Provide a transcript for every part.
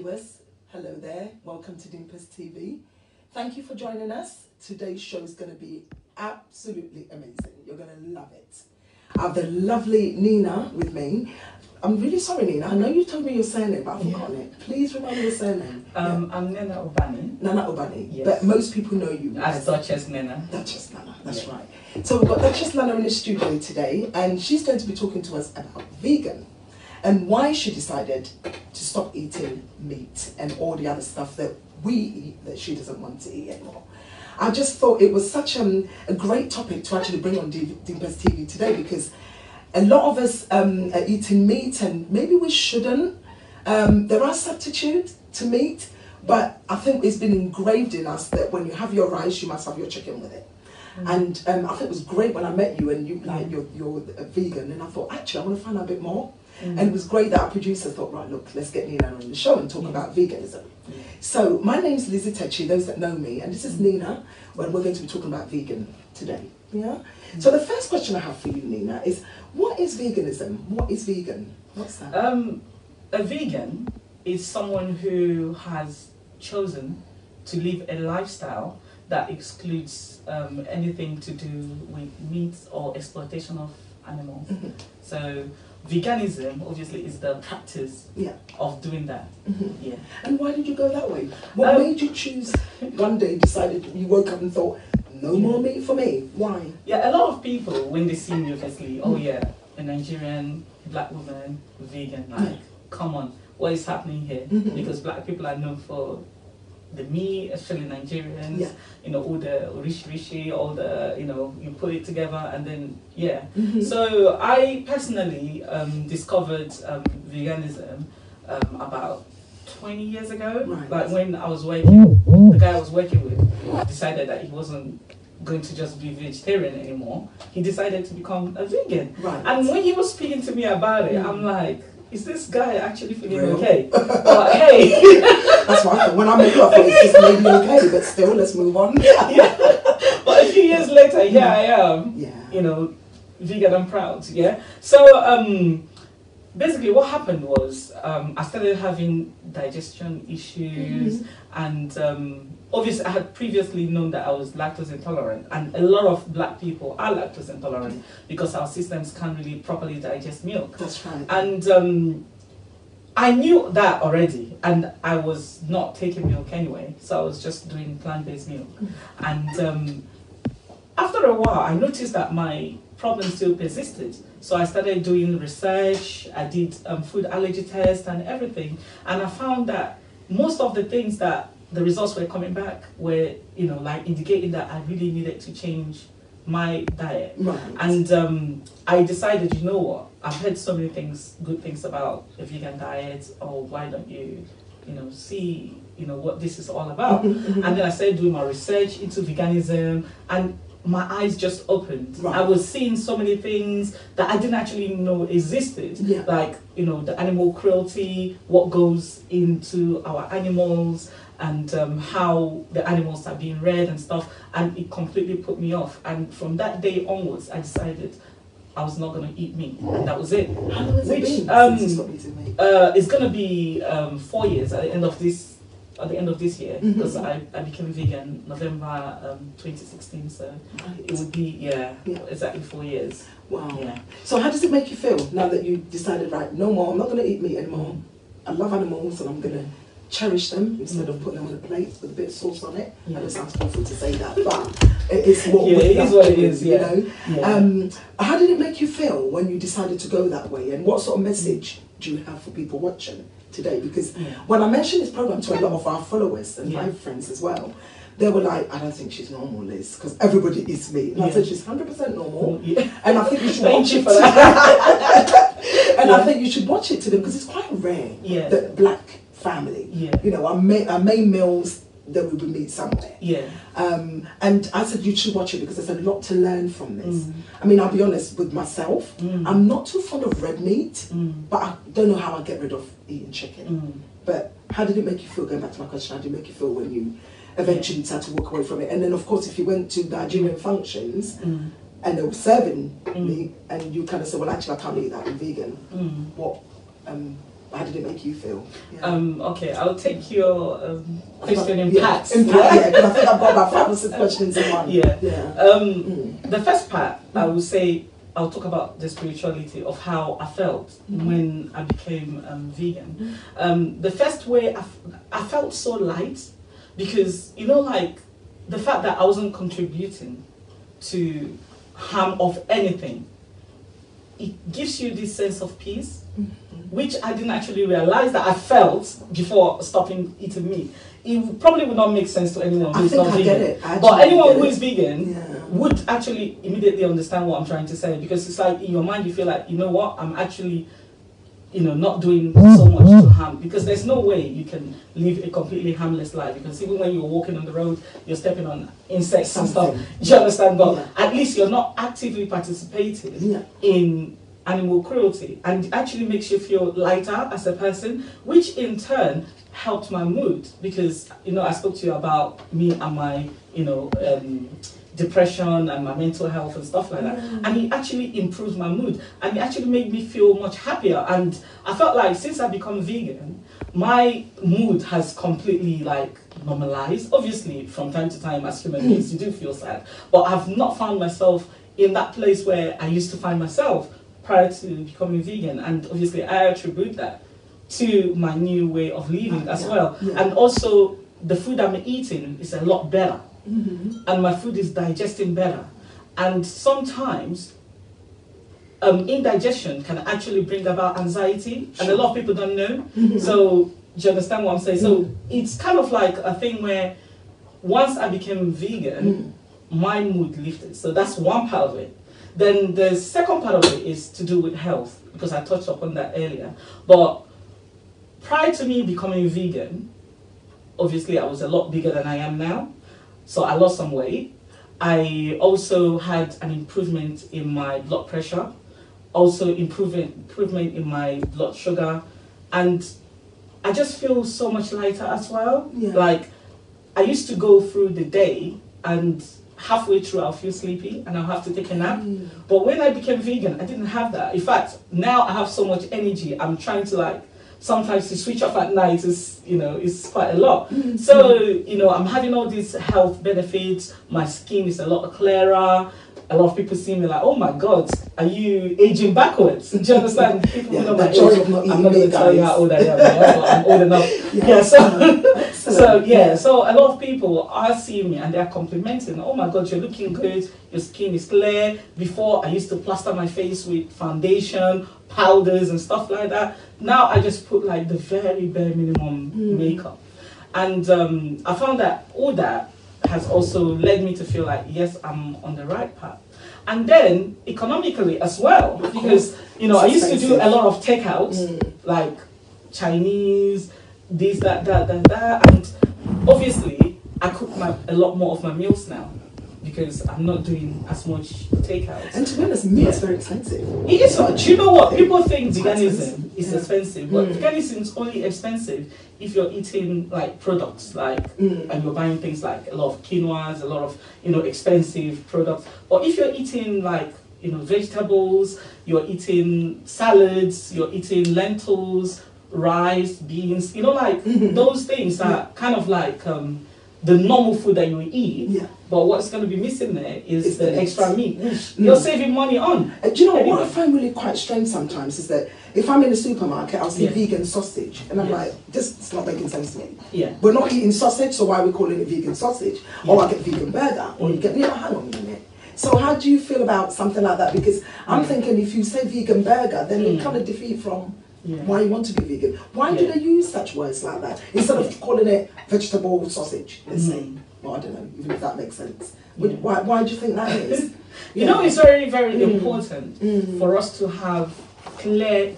viewers, hello there, welcome to Dimpers TV. Thank you for joining us. Today's show is going to be absolutely amazing. You're going to love it. I have the lovely Nina with me. I'm really sorry, Nina. I know you told me your surname, but I've forgotten it. Please remember your surname. I'm Nana Obani. Nana Obani. Yes. But most people know you as Duchess Nana. Duchess Nana, that's right. So we've got Duchess Nana in the studio today, and she's going to be talking to us about vegan and why she decided to stop eating meat and all the other stuff that we eat that she doesn't want to eat anymore. I just thought it was such a great topic to actually bring on Dimpers TV today, because a lot of us are eating meat and maybe we shouldn't. There are substitutes to meat, but I think it's been engraved in us that when you have your rice, you must have your chicken with it. And I think it was great when I met you and you're a vegan, and I thought, actually, I want to find out a bit more. And it was great that our producer thought, right, look, let's get Nina on the show and talk about veganism. So my name's Lizzie Techi, those that know me, and this is Nina, when we're going to be talking about vegan today. Yeah. So the first question I have for you, Nina, is what is veganism? What is vegan? What's that? A vegan is someone who has chosen to live a lifestyle that excludes anything to do with meat or exploitation of animals. So veganism obviously is the practice of doing that. Yeah. And why did you go that way? What made you choose one day, decided you woke up and thought, no more meat for me? Why? Yeah, a lot of people, when they see me, obviously, oh yeah, a Nigerian black woman, vegan, like, come on, what is happening here? Because black people are known for the meat, especially Nigerians, you know, all the rishi, all the, you know, you put it together and then, So I personally discovered veganism about 20 years ago. Right. Like when I was working, the guy I was working with decided that he wasn't going to just be vegetarian anymore. He decided to become a vegan. Right. And when he was speaking to me about it, I'm like, is this guy actually feeling okay? But hey. That's what I thought. When I met you, I thought it's just maybe okay, but still, let's move on. But a few years later, here I am, you know, vegan and proud, So, basically what happened was, I started having digestion issues, and obviously I had previously known that I was lactose intolerant, and a lot of black people are lactose intolerant because our systems can't really properly digest milk. That's right. And I knew that already, and I was not taking milk anyway, so I was just doing plant-based milk. And after a while, I noticed that my problem still persisted. So I started doing research, I did food allergy tests and everything, and I found that most of the things that the results were coming back were, you know, like indicating that I really needed to change my diet. Right. And I decided, you know what, I've heard so many things, good things about a vegan diet, or why don't you, you know, see, you know, what this is all about. And then I started doing my research into veganism, and my eyes just opened. Right. I was seeing so many things that I didn't actually know existed. Like, you know, the animal cruelty, what goes into our animals, and how the animals are being reared and stuff, and it completely put me off. And from that day onwards, I decided I was not going to eat meat, and that was it. How long has it been since you stopped eating meat? It's going to be 4 years at the end of this year, because I became vegan November 2016, so it would be exactly 4 years. Wow. Yeah. So how does it make you feel now that you decided, right, no more, I'm not going to eat meat anymore. I love animals and I'm going to cherish them instead of putting them on a plate with a bit of sauce on it. And it sounds awful to say that, but it's what it is what it is, you know. How did it make you feel when you decided to go that way, and what sort of message do you have for people watching today? Because when I mentioned this program to a lot of our followers and my friends as well, they were like, I don't think she's normal, Liz, because everybody eats meat. And I said, she's 100% normal. And I think you should watch it. And I think you should watch it to them, because it's quite rare that black family, you know, our main meals, that we would meet somewhere. And I said you should watch it because there's a lot to learn from this. I mean, I'll be honest with myself, I'm not too fond of red meat, but I don't know how I get rid of eating chicken. But how did it make you feel, going back to my question, how did it make you feel when you eventually decided to walk away from it? And then of course, if you went to Nigerian functions and they were serving meat, and you kind of said, well, actually I can't eat that, I'm vegan, what How did it make you feel? Yeah. Okay, I'll take your question in parts. In part, yeah, because I think I've got about 5 or 6 questions in one. Yeah. Yeah. The first part, I would say, I'll talk about the spirituality of how I felt when I became vegan. The first way I felt so light because, you know, like the fact that I wasn't contributing to harm of anything, it gives you this sense of peace, which I didn't actually realize that I felt before stopping eating meat. It probably would not make sense to anyone who is not vegan. But anyone who is vegan would actually immediately understand what I'm trying to say, because it's like in your mind you feel like, you know what, I'm actually, you know, not doing so much to harm, because there's no way you can live a completely harmless life, because even when you're walking on the road, you're stepping on insects and stuff. Do you understand? But at least you're not actively participating in animal cruelty, and it actually makes you feel lighter as a person, which in turn helped my mood, because, you know, I spoke to you about me and my, you know, depression and my mental health and stuff like that, and it actually improved my mood, and it actually made me feel much happier. And I felt like since I become vegan, my mood has completely like normalized. Obviously from time to time as human beings you do feel sad, but I've not found myself in that place where I used to find myself prior to becoming vegan, and obviously I attribute that to my new way of living as well. And also the food I'm eating is a lot better, and my food is digesting better. And sometimes indigestion can actually bring about anxiety, and a lot of people don't know. So do you understand what I'm saying? So it's kind of like a thing where once I became vegan, my mood lifted. So that's one part of it. Then the second part of it is to do with health, because I touched upon that earlier. But prior to me becoming vegan, obviously I was a lot bigger than I am now. So I lost some weight. I also had an improvement in my blood pressure, also improvement in my blood sugar, and I just feel so much lighter as well. Like I used to go through the day and halfway through I'll feel sleepy and I'll have to take a nap. But when I became vegan, I didn't have that. In fact, now I have so much energy. I'm trying to like, sometimes to switch off at night is, you know, is quite a lot. So, you know, I'm having all these health benefits. My skin is a lot clearer. A lot of people see me like, oh my God, are you aging backwards? Do you understand? People know my age. I'm not going to tell you how old I am, but I'm old enough. So a lot of people are seeing me and they're complimenting. Oh my God, you're looking good. Your skin is clear. Before, I used to plaster my face with foundation, powders and stuff like that. Now I just put like the very bare minimum makeup. And I found that all that has also led me to feel like, yes, I'm on the right path. And then economically as well, because, you know, I used to do a lot of takeouts, like Chinese, this, that, and obviously I cook a lot more of my meals now, because I'm not doing as much takeouts. And to be honest, meat is very expensive. It is. Do you know what? People think veganism is expensive, but veganism is only expensive if you're eating like products, like and you're buying things like a lot of quinoas, a lot of, you know, expensive products. But if you're eating like, you know, vegetables, you're eating salads, you're eating lentils, rice, beans, you know, like those things are kind of like the normal food that you eat, but what's going to be missing there is the extra meat. You're saving money on. Do you know what I find really quite strange sometimes is that if I'm in the supermarket, I'll see vegan sausage, and I'm like, this is not making sense to me. We're not eating sausage, so why are we calling it vegan sausage? Or I get vegan burger, or you get, you know, hang on a minute. So how do you feel about something like that? Because I'm thinking if you say vegan burger, then it kind of defeat from why you want to be vegan. Why do they use such words like that instead of calling it vegetable sausage? Let's say, well, I don't know, even if that makes sense. Why do you think that is? You know, it's very, very important for us to have clear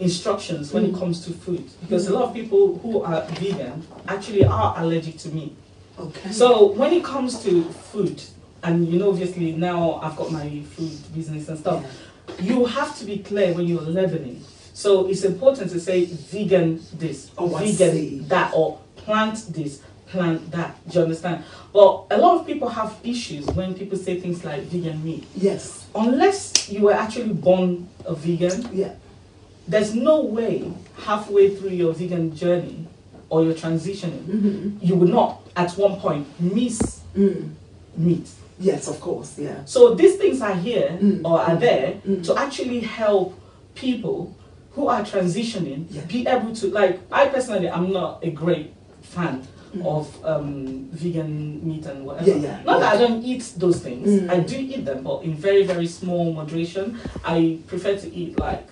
instructions when it comes to food, because a lot of people who are vegan actually are allergic to meat. So when it comes to food, and you know, obviously now I've got my food business and stuff, you have to be clear when you're labeling. So it's important to say vegan this, vegan that, or plant this, plant that. Do you understand? But a lot of people have issues when people say things like vegan meat. Yes. Unless you were actually born a vegan, there's no way halfway through your vegan journey or your transitioning, you will not at one point miss meat. Yes, of course, yeah. So these things are here or are there to actually help people who are transitioning be able to, like, I personally am not a great fan of vegan meat and whatever. Not that I don't eat those things. I do eat them, but in very, very small moderation. I prefer to eat like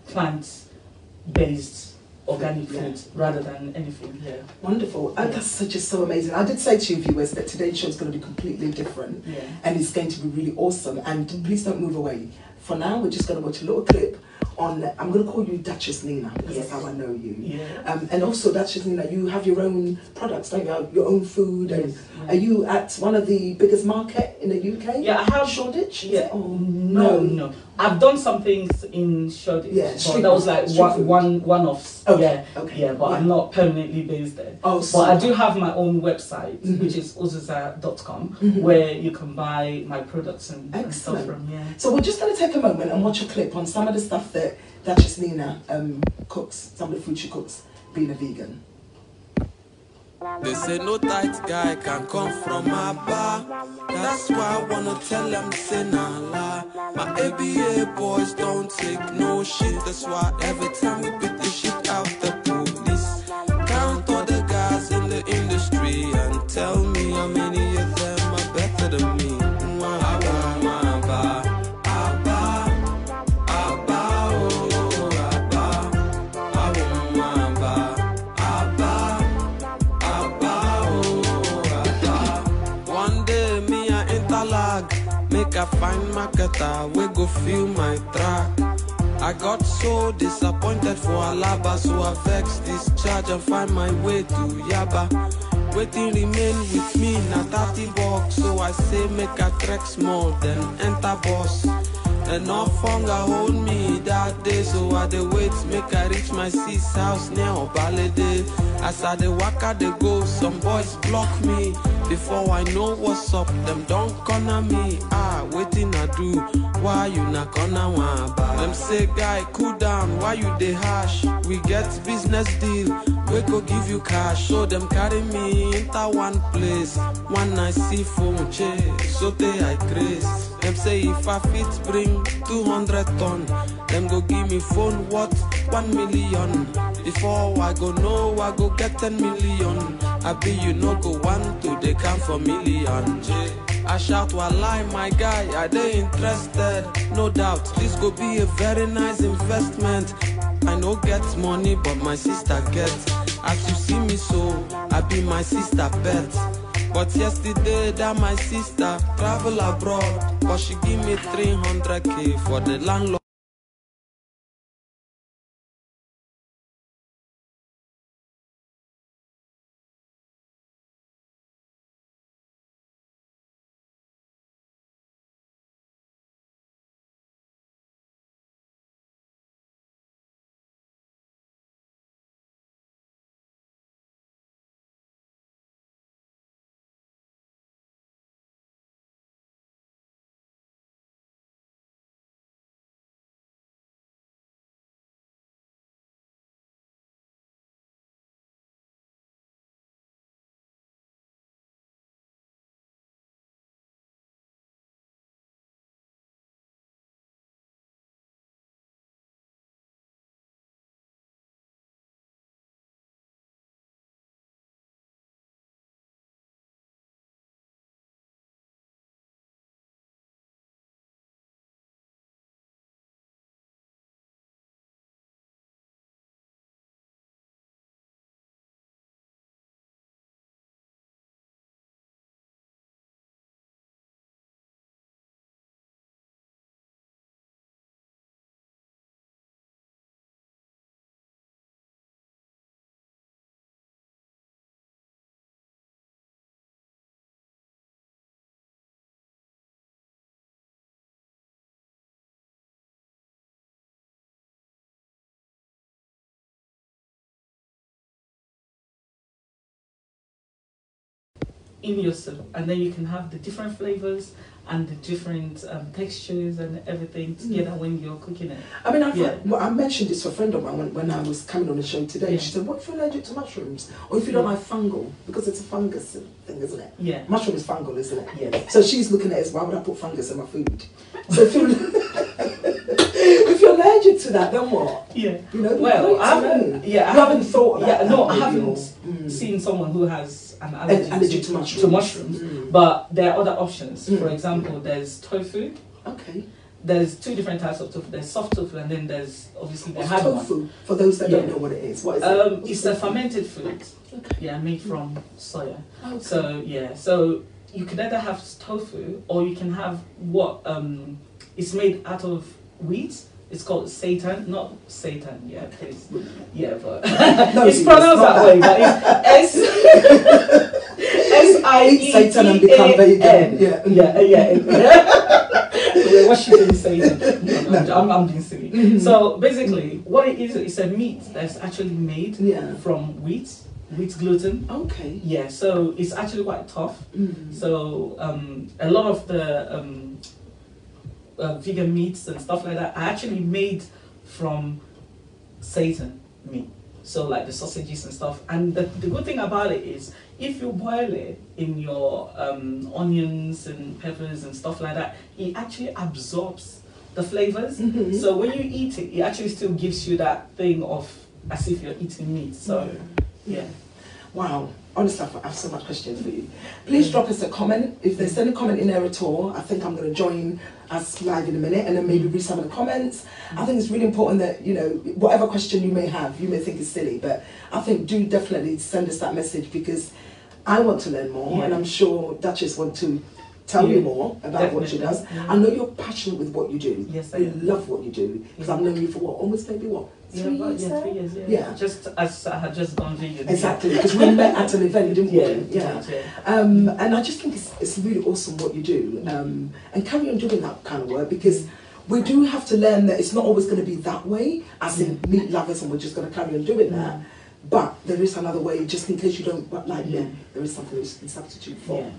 plant-based organic food rather than anything here. Wonderful. That's just so amazing. I did say to you viewers that today's show is going to be completely different and it's going to be really awesome. And please don't move away. For now, we're just going to watch a little clip on, I'm going to call you Duchess Nina, because that's how I know you. And also, Duchess Nina, you have your own products, don't you? Have your own food. And are you at one of the biggest market in the UK? Yeah, I have. Shoreditch? Yeah. No. I've done some things in Shoreditch. Yeah, but that was like one-offs. But I'm not permanently based there. But I do have my own website, which is uziza.com, where you can buy my products and stuff from. So we're just going to take a moment and watch a clip on some of the stuff that Duchess Nina cooks, some of the food she cooks, being a vegan. They say no tight guy can come from my bar. That's why I wanna tell them say nah lie. My ABA boys don't take no shit. That's why every time we beat the shit out the police, count all the guys in the industry and tell me how many of them are better than me. Make a fine marketer, we go feel my track. I got so disappointed for Alaba, so I vex this charge and find my way to Yaba. Waiting remain with me, na 30 bucks, so I say make a trek small, then enter boss. Enough hunger hold me that day, so I dey wait, make I reach my sis house near Obalede. As I dey waka dey go, some boys block me. Before I know what's up, them don't corner me. Waiting I do, why you not corner one? Them say guy, cool down, why you dey hash? We get business deal, we go give you cash. So them carry me into one place, one night see phone chase, so they I craze. Them say if I fit bring 200 ton, them go give me phone what 1 million. Before I go know, I go get 10 million. I be you no go want to, they count for million. I shout while lie, my guy, are they interested? No doubt, this go be a very nice investment. I no get money, but my sister gets. As you see me so, I be my sister pet. But yesterday that my sister travel abroad, but she give me 300k for the landlord. in your soup, and then you can have the different flavors and the different textures and everything together when you're cooking it. I mean, I mentioned this to a friend of mine when I was coming on the show today. Yeah. She said, what if you're allergic to mushrooms? Or if you don't like fungal? Because it's a fungus thing, isn't it? Yeah. Mushroom is fungal, isn't it? Yes. So she's looking at it as, why would I put fungus in my food? So if you're, if you're allergic to that, then what? Yeah. You know, well, I haven't thought about that. No, I haven't seen someone who has an allergy to mushrooms. To mushrooms. But there are other options. For example, there's tofu. Okay. There's two different types of tofu. There's soft tofu, and then there's obviously the What's hard tofu? one. For those that don't know what it is, what is it? It's a fermented food. Okay. Yeah, made from soya. Okay. So yeah, so you can either have tofu or you can have what it's made out of wheat. It's called seitan, not Satan. Yeah, please. Yeah, but No, it's pronounced that way. But it's S-I-E-T-A-N. Satan and become vegan. Yeah. What she didn't say. No, I'm being silly. So basically, what it is, it's a meat that's actually made from wheat gluten. Okay. Yeah, so it's actually quite tough. So a lot of the vegan meats and stuff like that are actually made from seitan meat. So like the sausages and stuff. And the good thing about it is, if you boil it in your onions and peppers and stuff like that, it actually absorbs the flavors. So when you eat it, it actually still gives you that thing of as if you're eating meat. So yeah. Wow. Honestly, I have so much questions for you. Please drop us a comment. If there's any comment in there at all, I think I'm going to join us live in a minute and then maybe read some of the comments. I think it's really important that, you know, whatever question you may have, you may think is silly, but I think do definitely send us that message, because I want to learn more, and I'm sure Duchess want to tell you more about what she does. I know you're passionate with what you do. Yes, I love what you do, because I've known you for what, almost maybe what? 3 years? 3 years, yeah. Just as I had just gone vegan. Exactly, because we met at an event, didn't we? Yeah. And I just think it's really awesome what you do. And carry on doing that kind of work, because we do have to learn that it's not always going to be that way, as in meat lovers, and we're just going to carry on doing that. But there is another way, just in case you don't like me, there is something that you can substitute for. Yeah.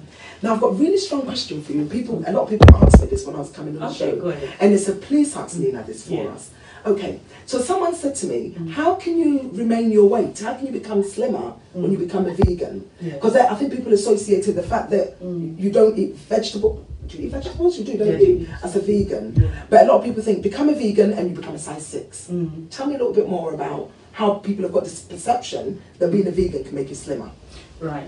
Now, I've got a really strong question for you. A lot of people asked me this when I was coming on the show. Go ahead. And they said, please ask Nina this for us. Okay, so someone said to me, how can you remain your weight? How can you become slimmer when you become a vegan? Because I think people associated the fact that you don't eat vegetables. Do you eat vegetables? You do, don't you? As a vegan. But a lot of people think, become a vegan and you become a size 6. Tell me a little bit more about how people have got this perception that being a vegan can make you slimmer. Right.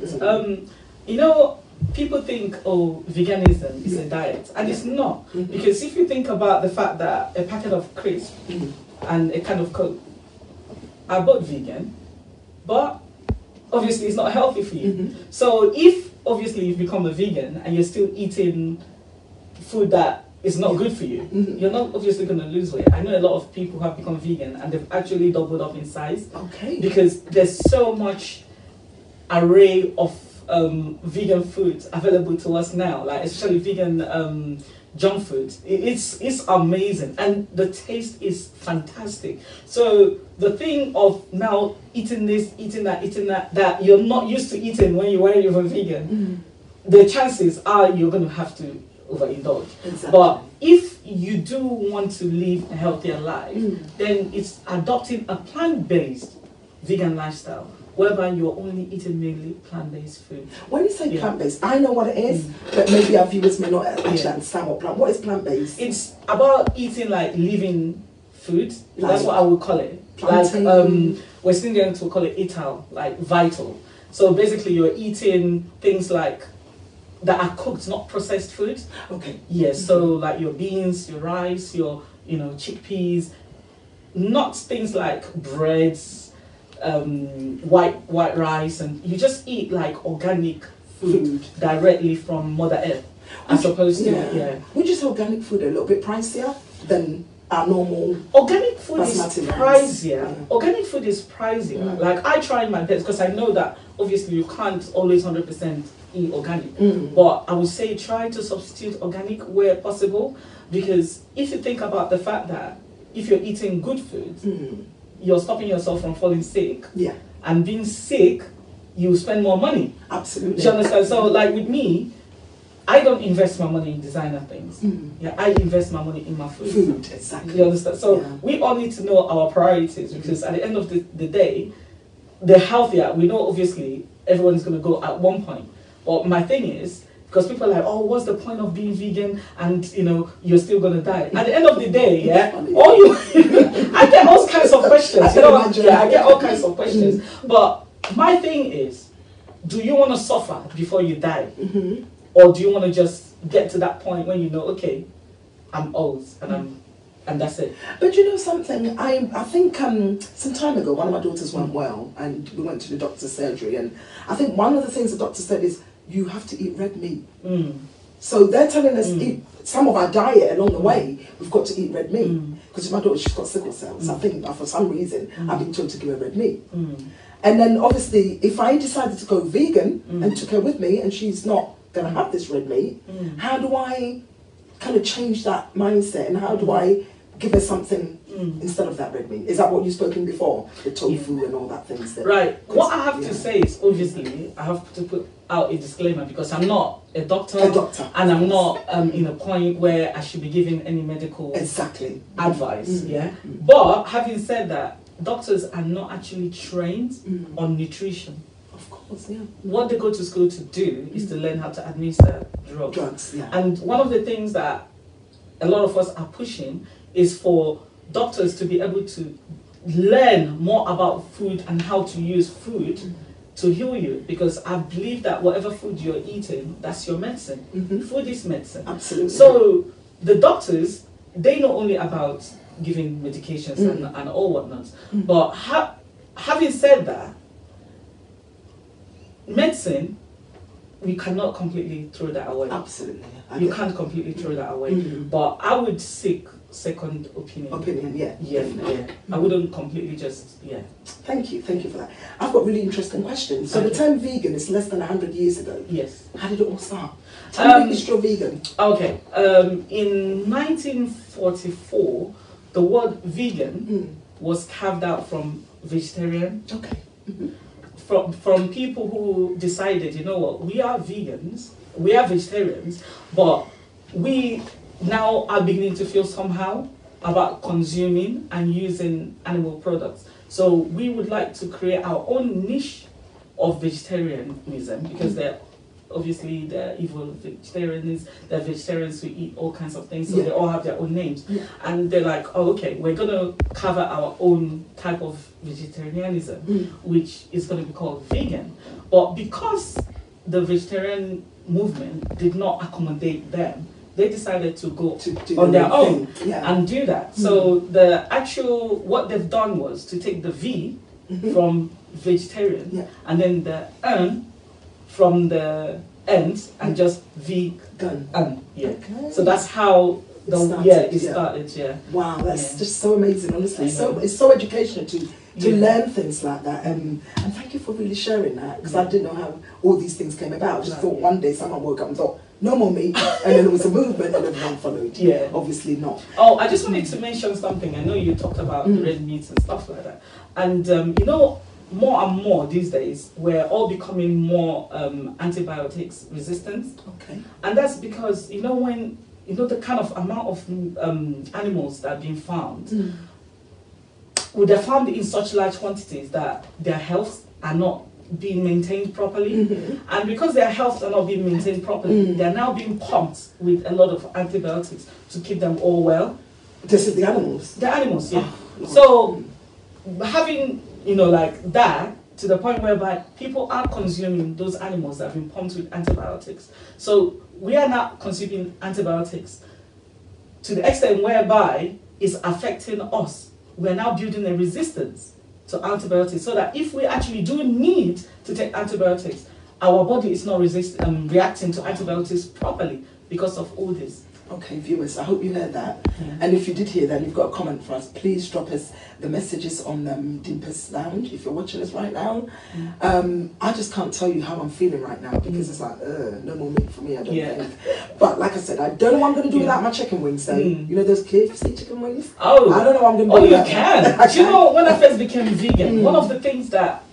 You know, people think, oh, veganism is a diet, and it's not. Because if you think about the fact that a packet of crisps and a can of Coke are both vegan, but obviously it's not healthy for you. So if obviously you've become a vegan and you're still eating food that is not good for you, you're not obviously going to lose weight. I know a lot of people who have become vegan and they've actually doubled up in size. Okay. Because there's so much array of vegan foods available to us now, like especially vegan junk food. It's amazing, and the taste is fantastic. So the thing of now eating this, eating that you're not used to eating when you were vegan, the chances are you're going to have to overindulge. Exactly. But if you do want to live a healthier life, then it's adopting a plant-based vegan lifestyle, whereby you're only eating mainly plant-based food. When you say plant-based, I know what it is, but maybe our viewers may not actually understand what is plant-based. It's about eating like living food. Like, that's what I would call it. Plantain. Like West Indians will call it ital, like vital. So basically you're eating things like that are cooked, not processed food. Okay. Yes, so like your beans, your rice, your chickpeas, not things like breads, white rice, and you just eat like organic food directly from Mother Earth, as opposed to Would you say organic food a little bit pricier than our normal? Organic food is pricier. Organic food is pricier. Like I try my best, because I know that obviously you can't always 100% eat organic, but I would say try to substitute organic where possible, because if you think about the fact that if you're eating good food, you're stopping yourself from falling sick. Yeah. And being sick, you spend more money. Absolutely. Do you understand? So like with me, I don't invest my money in designer things. Yeah, I invest my money in my food. Food, exactly. You understand? So Yeah. we all need to know our priorities, because at the end of the day, the healthier, we know obviously everyone's going to go at one point. But my thing is, because people are like, oh, what's the point of being vegan? And, you know, you're still going to die. At the end of the day, yeah, all you, I get all kinds of questions. You know what? Yeah, I get all kinds of questions. But my thing is, do you want to suffer before you die? Or do you want to just get to that point when you know, okay, I'm old and that's it? But you know something, I think some time ago, one of my daughters went well, and we went to the doctor's surgery, and I think one of the things the doctor said is, you have to eat red meat. So they're telling us, eat some of our diet along the way, we've got to eat red meat. Because my daughter, she's got sickle cells. I think for some reason, I've been told to give her red meat. And then obviously, if I decided to go vegan and took her with me, and she's not going to have this red meat, how do I kind of change that mindset, and how do I give her something instead of that red meat? Is that what you've spoken before? The tofu and all that things? That right. What I have to say is, obviously, I have to put out a disclaimer, because I'm not a doctor, and I'm not in a point where I should be giving any medical advice. Yeah. But having said that, doctors are not actually trained on nutrition. Of course, yeah. What they go to school to do is to learn how to administer drugs. Yeah. And one of the things that a lot of us are pushing is for doctors to be able to learn more about food and how to use food to heal you, because I believe that whatever food you're eating, that's your medicine. Food is medicine. Absolutely. So the doctors, they know only about giving medications and all whatnot. But having said that, medicine, we cannot completely throw that away. Absolutely. You can't completely throw that away. But I would seek second opinion. Yeah. I wouldn't completely just, Thank you for that. I've got really interesting questions. So the term vegan is less than 100 years ago. How did it all start? Tell me the history of vegan. Okay. In 1944, the word vegan was carved out from vegetarian. From people who decided, you know what, we are vegans, we are vegetarians, but we now are beginning to feel somehow about consuming and using animal products. So we would like to create our own niche of vegetarianism, because they're evil vegetarians, they're vegetarians who eat all kinds of things, so they all have their own names. And they're like, oh, okay, we're going to cover our own type of vegetarianism, which is going to be called vegan. But because the vegetarian movement did not accommodate them, they decided to go on their own and do that. So what they've done was to take the V from vegetarian and then the N from the ends and just vegan. So that's how it started. Wow, that's just so amazing, honestly. It's so educational to learn things like that. And thank you for really sharing that, because I didn't know how all these things came about. I just thought one day someone woke up and thought, no more meat, and then it was a movement and everyone followed. Obviously not. Oh, I just wanted to mention something. I know you talked about red meat and stuff like that. And you know, more and more these days, we're all becoming more antibiotics resistant. And that's because, you know, when the kind of amount of animals that are being found, they're found in such large quantities that their health are not being maintained properly. And because their health are not being maintained properly, they're now being pumped with a lot of antibiotics to keep them all well. This is the animals? The animals, yeah. So having, like that, to the point whereby people are consuming those animals that have been pumped with antibiotics. So we are now consuming antibiotics to the extent whereby it's affecting us. We're now building a resistance to antibiotics, so that if we actually do need to take antibiotics, our body is not reacting to antibiotics properly because of all this. Okay, viewers, I hope you heard that. And if you did hear that, you've got a comment for us, please drop us the messages on Dimpus Lounge if you're watching us right now. I just can't tell you how I'm feeling right now, because it's like, no more meat for me, I don't think. But like I said, I don't know what I'm going to do without my chicken wings, though. You know those KFC chicken wings? Oh, I don't know what I'm going to do. Oh, you can. Do you know, when I first became vegan, one of the things that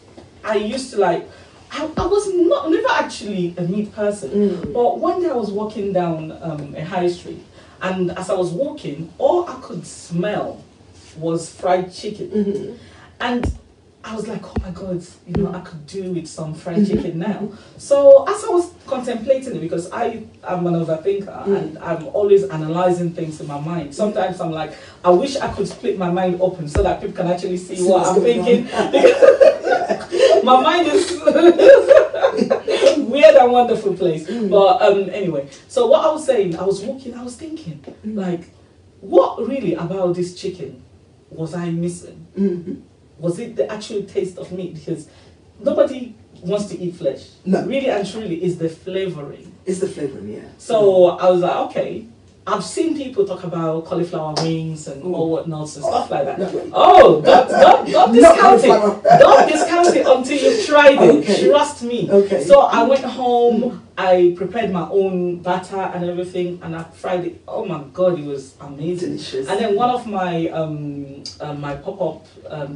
I used to like, I was never actually a meat person. But one day I was walking down a high street, and as I was walking, all I could smell was fried chicken. And I was like, oh my God, you know, I could do with some fried chicken now. So as I was contemplating it, because I'm an overthinker and I'm always analyzing things in my mind. Sometimes I'm like, I wish I could split my mind open so that people can actually see what I'm thinking. My mind is weird and wonderful place. But anyway, so what I was saying, I was walking, I was thinking, like, what really about this chicken was I missing? Was it the actual taste of meat? Because nobody wants to eat flesh. No. Really and truly, it's the flavoring. It's the flavoring, yeah. So I was like, okay. I've seen people talk about cauliflower wings and all whatnots and stuff like that. No. Oh, don't discount it. Don't discount it until you've tried it. Okay. Trust me. Okay. So I went home, I prepared my own batter and everything, and I fried it. Oh my God, it was amazing. Delicious. And then one of my my pop-up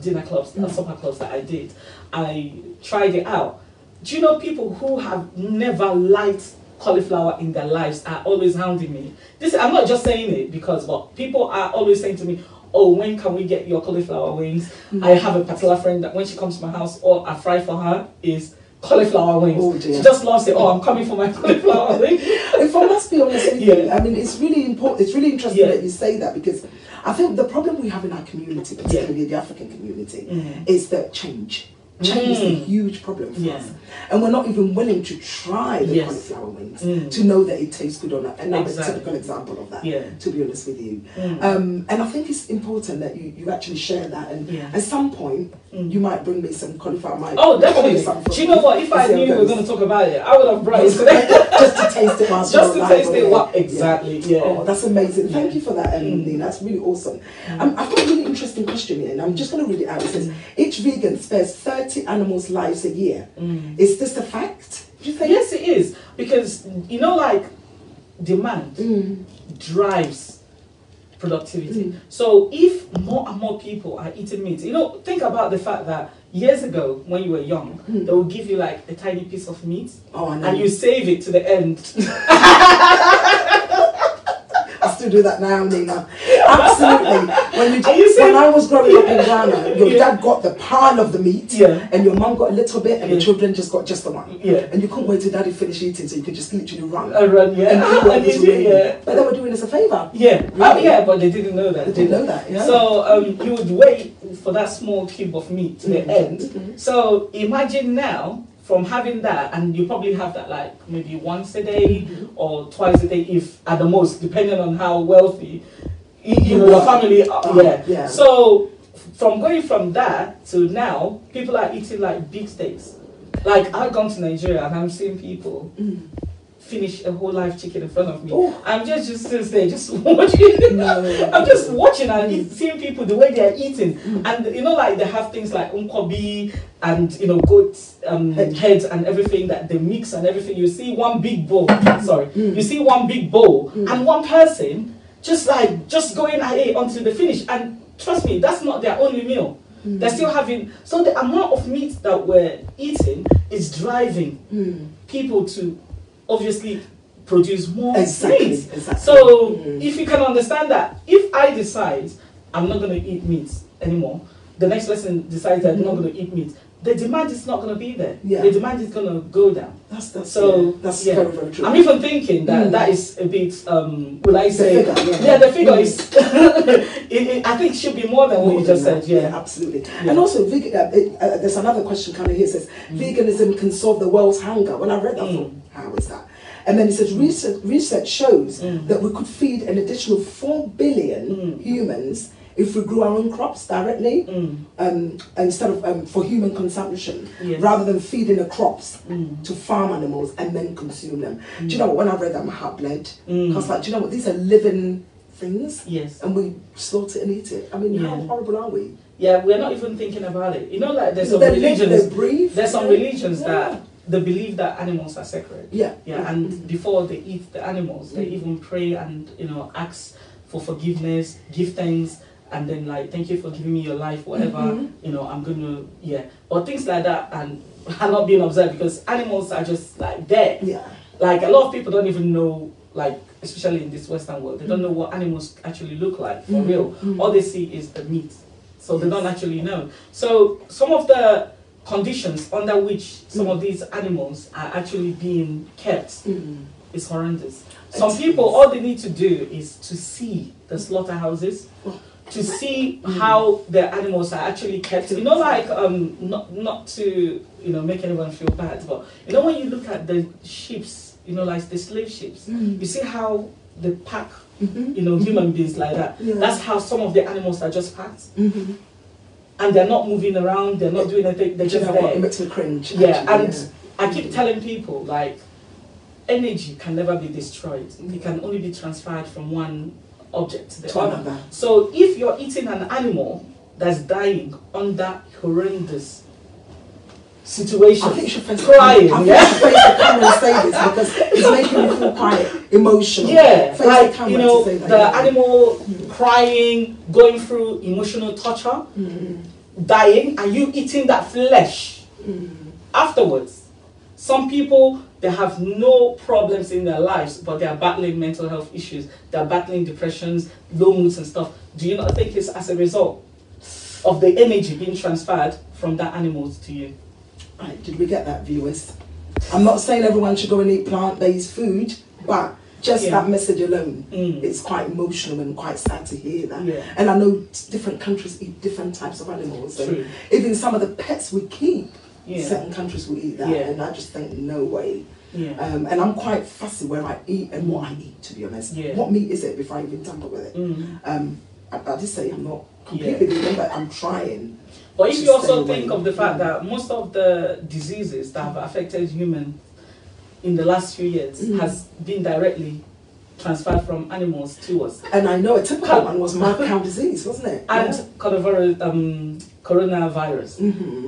dinner clubs, supper clubs that I did, I tried it out. Do you know people who have never liked cauliflower in their lives are always hounding me? I'm not just saying it because, but people are always saying to me, oh, when can we get your cauliflower wings? I have a particular friend that when she comes to my house, all I fry for her is cauliflower wings. Oh, dear. She just loves it. Oh, I'm coming for my cauliflower wings. If I must be honest with you, I mean, it's really important, it's really interesting that you say that, because I think the problem we have in our community, particularly the African community, is that change. Change is a huge problem for us. And we're not even willing to try the cauliflower wings to know that it tastes good or not. And that's a typical example of that, to be honest with you. And I think it's important that you actually share that. And at some point, you might bring me some cauliflower. Oh, definitely. Do you know what? If I knew we were going to talk about it, I would have brought it today. Just to taste it whilst just to taste it. What? Exactly, yeah. Oh, that's amazing. Thank you for that, Nina. That's really awesome. I've got a really interesting question here, and I'm just going to read it out. It says, each vegan spares 30 animals' lives a year. Is this a fact? Do you think? Yes, it is. Because, you know, like, demand drives productivity. So if more and more people are eating meat, you know, think about the fact that years ago, when you were young, they would give you like a tiny piece of meat, and you save it to the end. I still do that now, Nina. Absolutely. When I was growing up in Ghana, your dad got the pile of the meat, and your mum got a little bit, and the children just got just the one. And you couldn't wait till daddy finished eating, so you could just literally run. And but they were doing us a favour. But they didn't know that. They didn't know that. So you would wait for that small cube of meat to the end. So imagine now, from having that, and you probably have that like maybe once a day or twice a day, if at the most, depending on how wealthy your family are. So from going from that to now, people are eating like big steaks. Like I've gone to Nigeria and I'm seeing people finish a whole live chicken in front of me. I'm just there, just watching. I'm just watching and seeing people the way they are eating, and you know, like they have things like unkobi and you know goat heads and everything that they mix and everything. You see one big bowl. You see one big bowl and one person just going ahead until they finish. And trust me, that's not their only meal. They're still having. So the amount of meat that we're eating is driving people to obviously produce more meat. So if you can understand that, if I decide I'm not going to eat meat anymore, the next person decides that I'm not going to eat meat, the demand is not going to be there. The demand is going to go down. That's very, very true. I'm even thinking that that is a bit, will I say, the figure is, I think it should be more than what you just said. Absolutely. And also, there's another question kind of here, says, veganism can solve the world's hunger. When I read that, I thought, how is that? And then it says, research shows that we could feed an additional 4 billion humans if we grew our own crops directly, instead of for human consumption, rather than feeding the crops to farm animals and then consume them. Do you know what? When I read that, my heart bled. Because, like, do you know what? These are living things, and we slaughter and eat it. I mean, how horrible are we? Yeah, we're not even thinking about it. You know, like there's some religions. There's some religions that they believe that animals are sacred. And before they eat the animals, they even pray and ask for forgiveness, give thanks. and then like, thank you for giving me your life, whatever, you know, I'm gonna, or things like that, and are not being observed, because animals are just like there. Yeah. Like a lot of people don't even know, like especially in this Western world, they don't know what animals actually look like for real. All they see is the meat, so they don't actually know. So some of the conditions under which some of these animals are actually being kept is horrendous. Some people, all they need to do is to see the slaughterhouses, to see how the animals are actually kept. You know, like not to, you know, make anyone feel bad, but you know, when you look at the ships, you know, like the slave ships, you see how they pack, you know, human beings like that. That's how some of the animals are just packed. And they're not moving around, they're not doing anything, they're just there. It makes me cringe. Yeah, and I keep telling people, like, energy can never be destroyed. It can only be transferred from one object to the other. So if you're eating an animal that's dying under horrendous situation, I think you should face crying, I think you should face the camera and say this, because it's making me feel quite emotional. Yeah, face like, the you know, to say that, the animal crying, going through emotional torture, dying, and you eating that flesh afterwards. Some people, they have no problems in their lives, but they are battling mental health issues. They are battling depressions, low moods and stuff. Do you not think it's as a result of the energy being transferred from that animal to you? Right, did we get that, viewers? I'm not saying everyone should go and eat plant-based food, but just that message alone, it's quite emotional and quite sad to hear that. And I know different countries eat different types of animals. And even some of the pets we keep, certain countries will eat that, and I just think, no way. And I'm quite fussy where I eat and what I eat, to be honest. What meat is it before I even tamper with it? I just say I'm not completely vegan, but I'm trying. But if you also think of the fact that most of the diseases that have affected humans in the last few years has been directly transferred from animals to us. And I know a typical one was mad cow disease, wasn't it? And coronavirus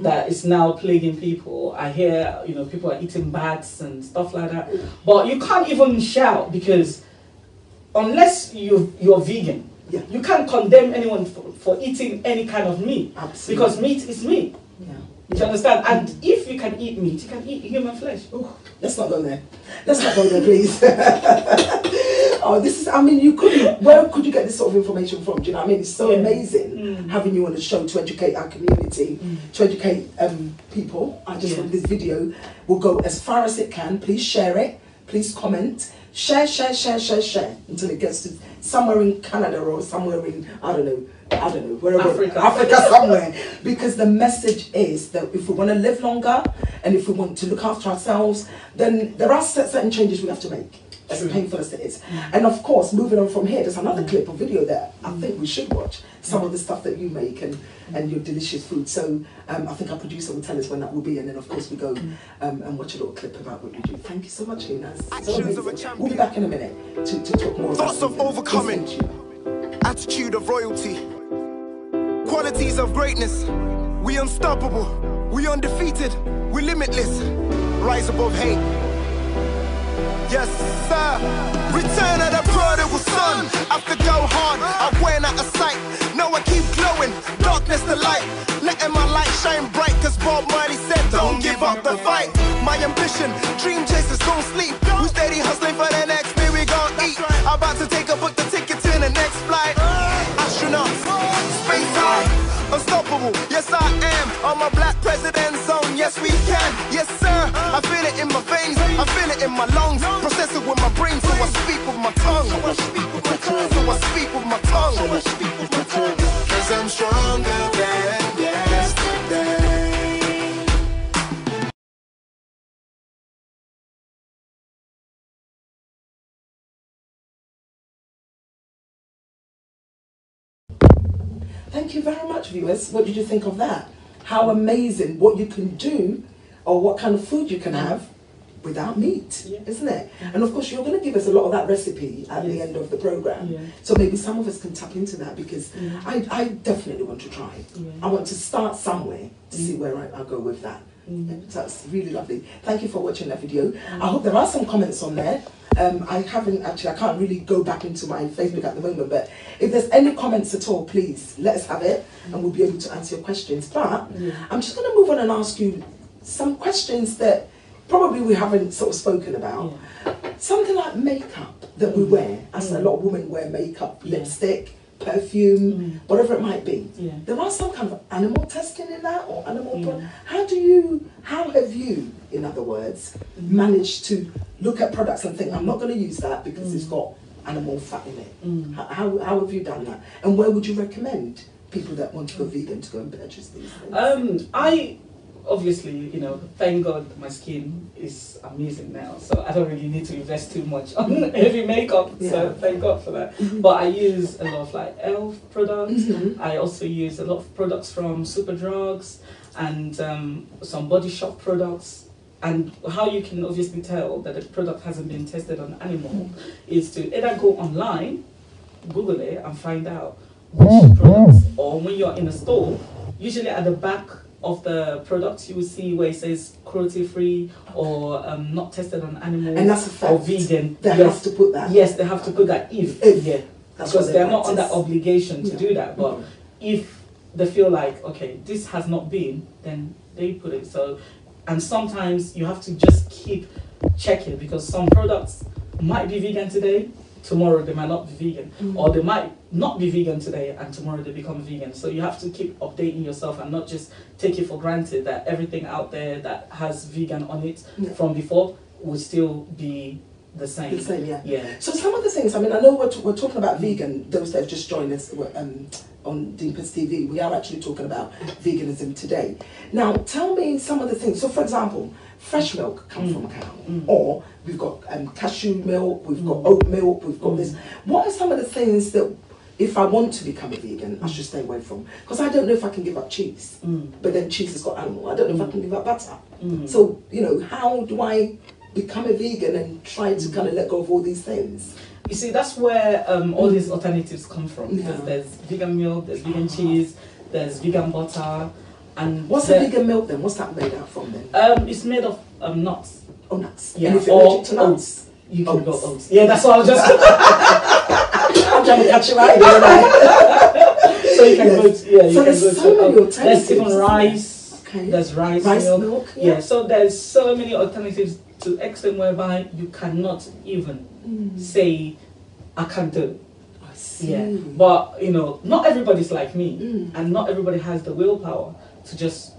that is now plaguing people. I hear, you know, people are eating bats and stuff like that. But you can't even shout, because unless you're vegan, you can't condemn anyone for eating any kind of meat. Absolutely. Because meat is meat. Do you understand? And if you can eat meat, you can eat human flesh. Ooh, let's not go there. Let's not go there, please. Oh, this is, I mean, where could you get this sort of information from? Do you know what I mean? It's so amazing having you on the show to educate our community, to educate people. I just hope this video will go as far as it can. Please share it. Please comment. Share until it gets to somewhere in Canada or somewhere in, I don't know, wherever, Africa somewhere. Because the message is that if we want to live longer and if we want to look after ourselves, then there are certain changes we have to make, as painful as it is. And of course, moving on from here, there's another clip or video that I think we should watch, some of the stuff that you make and your delicious food. So I think our producer will tell us when that will be, and then of course we go and watch a little clip about what you do. Thank you so much, Lina. So we'll be back in a minute to talk more about thoughts of overcoming, attitude of royalty, qualities of greatness. We unstoppable, we undefeated, we limitless, rise above hate. Yes, sir. Return of the prodigal son. After go hard, I went out of sight. Now I keep glowing, darkness to light. Letting my light shine bright, cause Bob Marley said, don't give up the fight. My ambition, dream chasers don't sleep. We steady hustling for the next meal we gon' eat. About to book the ticket to the next flight. Astronauts, space high, unstoppable. Yes, I am on my black president's zone. Yes, we can. Yes, sir. I feel it in my veins. I feel it in my lungs. Process it with my brain, so I speak with my tongue. So I speak with my tongue. So I speak with my tongue. So I speak with my tongue. Cause I'm stronger than yesterday. Thank you very much, viewers. What did you think of that? How amazing what you can do, or what kind of food you can have without meat, isn't it? And of course, you're going to give us a lot of that recipe at the end of the program. So maybe some of us can tap into that, because I definitely want to try. I want to start somewhere to see where I go with that. That's really lovely. Thank you for watching that video. I hope there are some comments on there. I can't really go back into my Facebook at the moment, but if there's any comments at all, please let us have it and we'll be able to answer your questions. But I'm just going to move on and ask you some questions that probably we haven't sort of spoken about. Something like makeup that we wear, as a lot of women wear makeup, lipstick, perfume, whatever it might be. There are some kind of animal testing in that, or animal how have you, in other words, managed to look at products and think, I'm not going to use that because it's got animal fat in it? How have you done that? And where would you recommend people that want to go vegan to go and purchase these things? I obviously, you know, thank God my skin is amazing now, so I don't really need to invest too much on heavy makeup, so thank God for that. But I use a lot of like e.l.f. products. I also use a lot of products from Superdrugs and some Body Shop products. And how you can obviously tell that the product hasn't been tested on animal is to either go online, Google it and find out which products, or when you're in a store, usually at the back of the products you will see where it says cruelty free or not tested on animals, and that's a fact, or vegan. They have to put that. Yes, they have to put that if because they're not under obligation to do that. But if they feel like, okay, this has not been, then they put it. So, and sometimes you have to just keep checking, because some products might be vegan today, tomorrow they might not be vegan, or they might not be vegan today and tomorrow they become vegan. So you have to keep updating yourself and not just take it for granted that everything out there that has vegan on it from before will still be the same. The same, yeah. So some of the things, I mean, I know we're talking about vegan, those that have just joined us on Deepers TV, we are actually talking about veganism today. Now, tell me some of the things. So for example, fresh milk comes from a cow, or we've got cashew milk, we've got oat milk, we've got this. What are some of the things that, if I want to become a vegan, I should stay away from? Because I don't know if I can give up cheese, but then cheese has got animal. I don't know if I can give up butter. So, you know, how do I become a vegan and try to kind of let go of all these things? You see, that's where all these alternatives come from. Because there's vegan milk, there's vegan cheese, there's vegan butter. And what's the vegan milk then? What's that made out from then? It's made of nuts. Oh, nuts. Yeah. And if you're allergic to nuts? You can go oats. Yeah, that's what I was just... I'm trying to catch you right here. So you can go to, so there's so many alternatives. There's even rice. There's rice milk. Yeah. So there's so many alternatives to the extent whereby you cannot even say, I can't do it. I see. Yeah. But, you know, not everybody's like me, and not everybody has the willpower to just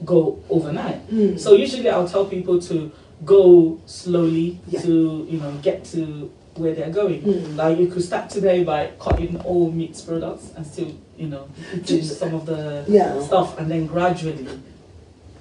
go overnight. So usually I'll tell people to go slowly to, you know, get to where they're going. Like you could start today by cutting all meat products and still, you know, do some of the stuff, and then gradually,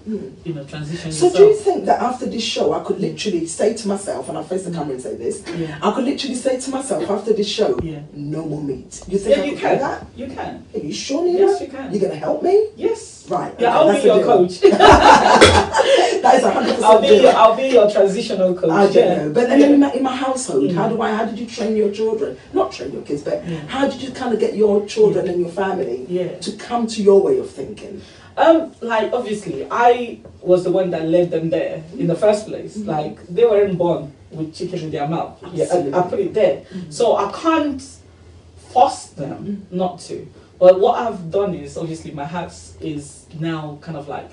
you know, transition yourself. So do you think that after this show I could literally say to myself, and I'll face the camera and say this, I could literally say to myself after this show, no more meat? You think I could do that? You can. Are you sure, Nina? Yes, you can. You're going to help me? Yes. Right. Yeah, okay, I'll be your coach. That is 100%. I'll be your transitional coach. I don't know. But then in my household, how did you train your children? Not train your kids, but how did you kind of get your children and your family to come to your way of thinking? Like obviously I was the one that led them there in the first place. Like they weren't born with chicken in their mouth. I put it there. So I can't force them not to. But what I've done is, obviously my house is now kind of like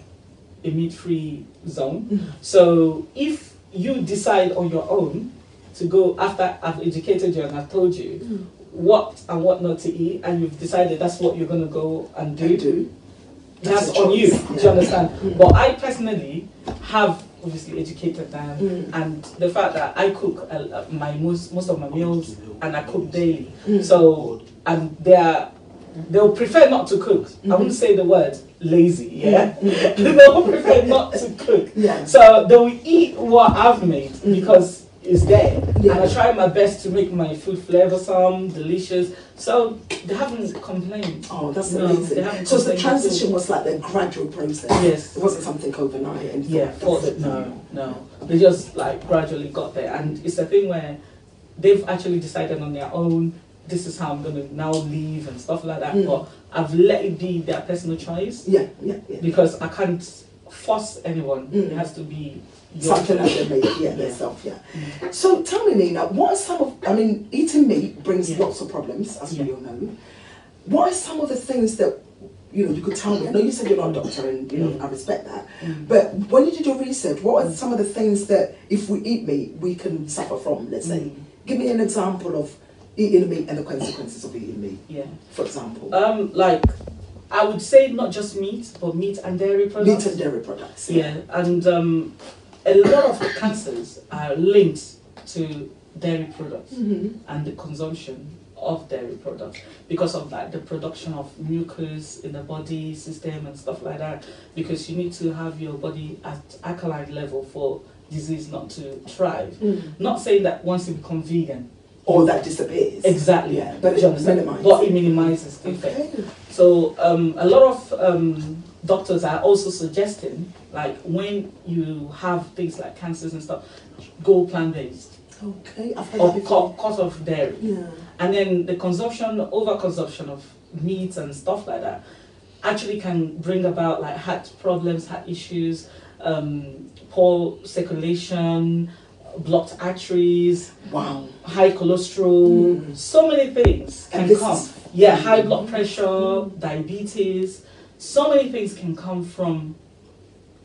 a meat-free zone. So if you decide on your own to go, after I've educated you and I've told you what and what not to eat, and you've decided that's what you're going to go and do, that's on you. Do you understand? But I personally have obviously educated them, and the fact that I cook most of my meals, and I cook daily. So, and they'll prefer not to cook. I wouldn't say the word lazy, they'll prefer not to cook. So they will eat what I've made because it's there. And I try my best to make my food flavoursome, delicious. So they haven't complained. Oh, that's amazing. So the transition was like a gradual process. Yes. It wasn't something overnight. And No. They just like gradually got there. And it's a thing where they've actually decided on their own, this is how I'm going to now live and stuff like that. But I've let it be their personal choice. Yeah. Because I can't force anyone. It has to be something that they make, themselves, So tell me, Nina, what are some of, I mean, eating meat brings lots of problems, as we all know. What are some of the things that, you know, you could tell me? I know you said you're not a doctor, and, you know, I respect that. But when you did your research, what are some of the things that, if we eat meat, we can suffer from, let's say? Give me an example of eating meat and the consequences of eating meat, for example. Like, I would say not just meat, but meat and dairy products. Meat and dairy products. And a lot of cancers are linked to dairy products and the consumption of dairy products because of like the production of mucus in the body system and stuff like that, because you need to have your body at alkaline level for disease not to thrive. Not saying that once you become vegan, all that disappears. Exactly. But it minimizes the effect. So a lot of doctors are also suggesting, like, when you have things like cancers and stuff, go plant-based. Okay, I've heard or that before. cut off dairy. And then the overconsumption of meat and stuff like that actually can bring about like heart problems, heart issues, poor circulation, blocked arteries, high cholesterol, so many things can come. High blood pressure, diabetes, so many things can come from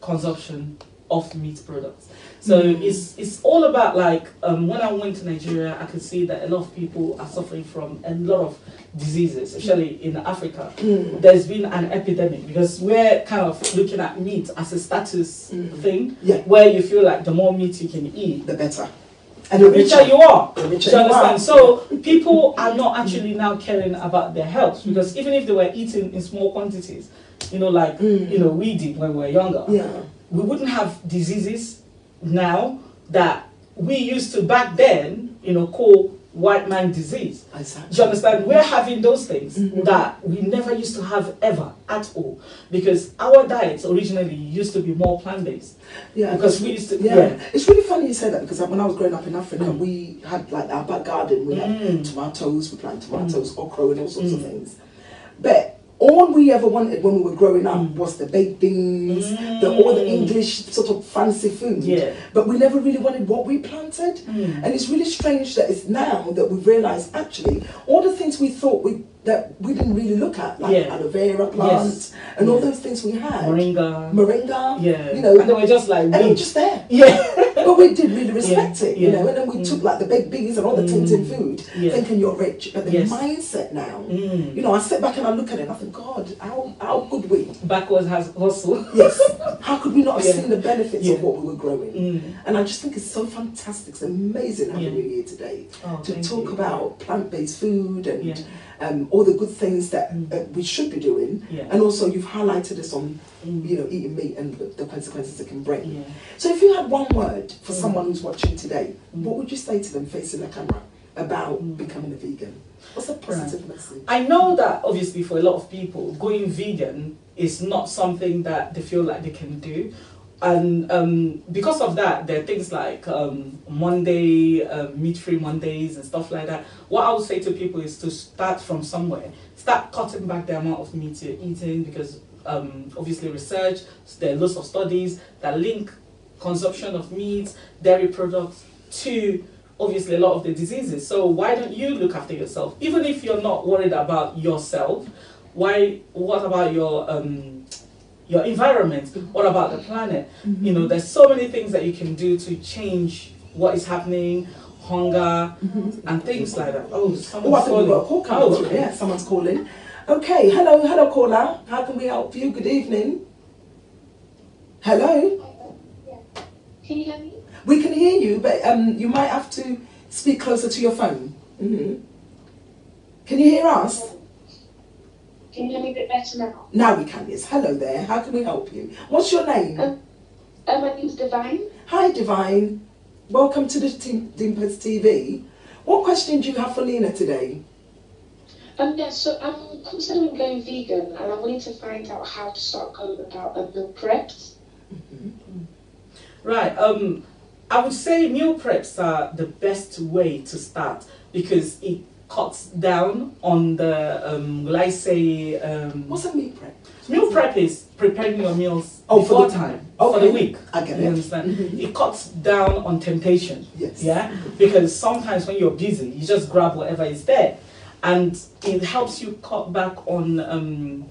consumption of meat products. So it's all about like, when I went to Nigeria, I could see that a lot of people are suffering from a lot of diseases, especially in Africa. There's been an epidemic because we're kind of looking at meat as a status thing, where you feel like the more meat you can eat, the better. And the richer you are. Do you understand? So people are not actually now caring about their health, because even if they were eating in small quantities, you know, like you know, we did when we were younger, we wouldn't have diseases now that we used to back then, you know, call white man disease. Exactly. Do you understand? We're having those things that we never used to have ever at all, because our diets originally used to be more plant-based. Because we used to. It's really funny you say that, because when I was growing up in Africa, we had like our back garden. We had tomatoes, we planted tomatoes, okra, and all sorts of things. But all we ever wanted when we were growing up was the baked beans, all the English sort of fancy food. But we never really wanted what we planted. And it's really strange that it's now that we've realised, actually, all the things we thought that we didn't really look at, like aloe vera plant and all those things we had. Moringa. You know, and they were just like, and they were just there. But we did really respect it, you know, and then we took like the baked beans and all the tinted food, thinking you're rich. But the mindset now, you know, I sit back and I look at it and I think, God, how could we? Backwards has hustle. How could we not have seen the benefits of what we were growing? And I just think it's so fantastic. It's amazing having you here today to talk about plant-based food and all the good things that we should be doing. And also you've highlighted us on, you know, eating meat and the consequences it can bring. So if you had one word for someone who's watching today, what would you say to them facing the camera about becoming a vegan? What's the positive message? I know that obviously for a lot of people, going vegan is not something that they feel like they can do. And because of that, there are things like Monday, meat-free Mondays and stuff like that. What I would say to people is to start from somewhere. Start cutting back the amount of meat you're eating, because obviously research, there are lots of studies that link consumption of meat, dairy products to obviously a lot of the diseases. So why don't you look after yourself? Even if you're not worried about yourself, what about your environment? What about the planet? You know, there's so many things that you can do to change what is happening, hunger, and things like that. Oh, someone's calling. Got a call coming through. Yeah, someone's calling. Okay, hello caller. How can we help you? Good evening. Hello? Can you hear me? We can hear you, but you might have to speak closer to your phone. Can you hear us? Can you hear me a bit better now? Now we can, yes. Hello there. How can we help you? What's your name? My name's Divine. Hi, Divine. Welcome to the Dimpers TV. What question do you have for Lena today? So I'm considering going vegan, and I wanted to find out how to start going about meal preps. Right. I would say meal preps are the best way to start, because it cuts down on the, will I say... What's a meal prep? Meal prep is preparing your meals Oh, before for the time okay. for the week. I get You it. understand? It cuts down on temptation. Yes. Yeah, because sometimes when you're busy, you just grab whatever is there, and it helps you cut back on,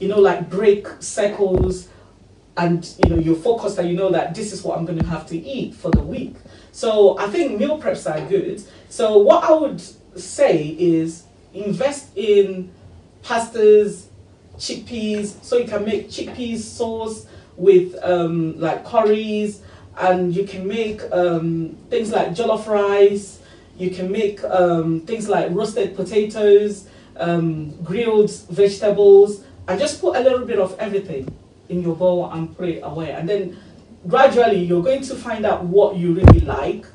you know, like break cycles, and you know you're focused and you know that this is what I'm going to have to eat for the week. So I think meal preps are good. So what I would say is invest in pastas, chickpeas, so you can make chickpeas sauce with like curries, and you can make things like jollof rice. You can make things like roasted potatoes, grilled vegetables, and just put a little bit of everything in your bowl and put it away. And then gradually you're going to find out what you really like,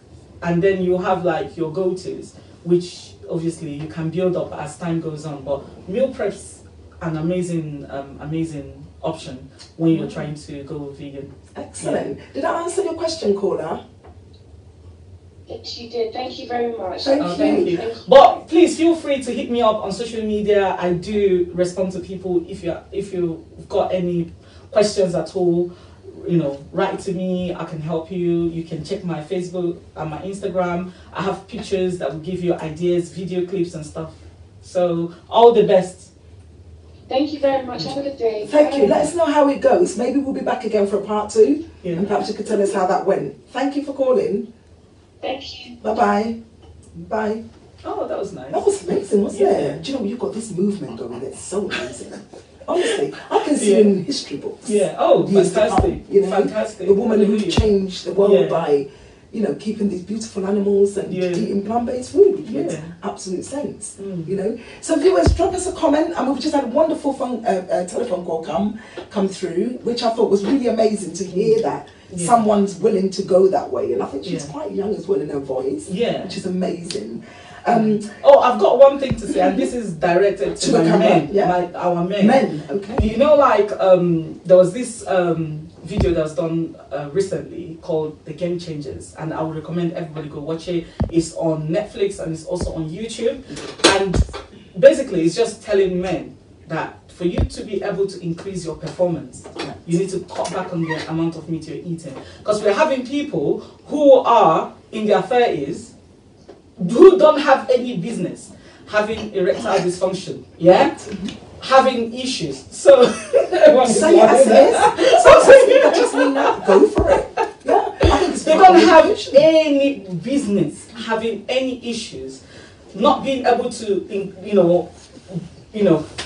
and then you have like your go-tos, which obviously you can build up as time goes on. But meal preps an amazing amazing option when you're trying to go vegan. Excellent. Yeah. Did I answer your question, caller? Yes, you did. Thank you very much. Thank you. But please feel free to hit me up on social media. I do respond to people. If you've got any questions at all, you know, write to me. I can help you. You can check my Facebook and my Instagram. I have pictures that will give you ideas, video clips and stuff. So all the best. Thank you very much. Have a good day. Thank you. Let us know how it goes. Maybe we'll be back again for a part 2. Yeah. And perhaps you could tell us how that went. Thank you for calling. Thank you. Bye-bye. Bye. Oh, that was nice. That was amazing, wasn't Yeah. it? Do you know, you've got this movement going. It's so amazing. Honestly, I can see it in history books. Yeah. Oh, Years to fantastic. come, you know, Fantastic. the woman who Hallelujah. changed the world Yeah. by, you know, keeping these beautiful animals and Yeah. eating plant-based food, which makes Yeah. absolute sense. Mm. You know. So viewers, drop us a comment, and we've just had a wonderful telephone call come through, which I thought was really amazing to hear that someone's willing to go that way, and I think she's quite young as well in her voice, which is amazing. Oh, I've got one thing to say, and this is directed to the my camera, men, our men. Men, okay. You know, like there was this video that was done recently called The Game Changers, and I would recommend everybody go watch it. It's on Netflix and it's also on YouTube, and basically it's just telling men that for you to be able to increase your performance, you need to cut back on the amount of meat you're eating. Because we're having people who are in their 30s who don't have any business having erectile dysfunction, having issues. So say it as it is. Sometimes just mean that. Go for it. Yeah, I think it's they don't have any business having any issues, not being able to, you know.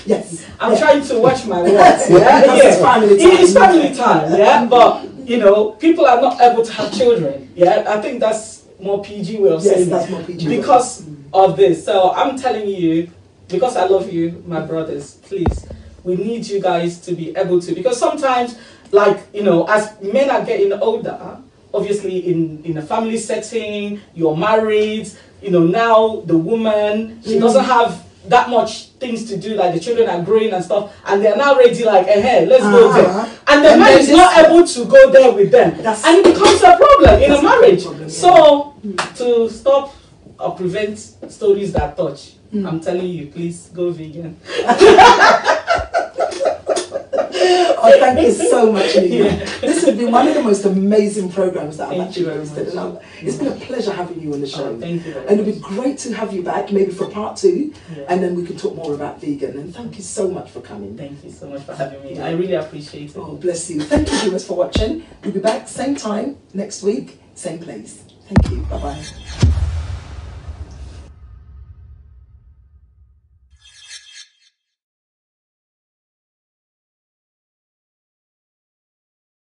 Yes. I'm trying to watch my words. It's family time. It's family time. But you know, people are not able to have children. I think that's more PG way of saying that's more PG because of this. So I'm telling you, because I love you, my brothers, please, we need you guys to be able to, because sometimes, like, you know, as men are getting older, obviously in a family setting, you're married, you know, now the woman, she doesn't have that much things to do, like the children are growing and stuff, and they're now ready, like, hey, let's go there. And the man is not able to go there with them. And it becomes a problem in a marriage. So, to stop or prevent stories that touch, I'm telling you, please go vegan. Oh, thank you so much, Nina. This has been one of the most amazing programs that I've actually hosted, and it's been a pleasure having you on the show. Thank you very much. And it'd be great to have you back, maybe for part 2, and then we can talk more about vegan. And thank you so much for coming. Thank you so much for having me. I really appreciate it. Oh, bless you. Thank you, viewers, for watching. We'll be back same time next week, same place. Thank you. Bye-bye.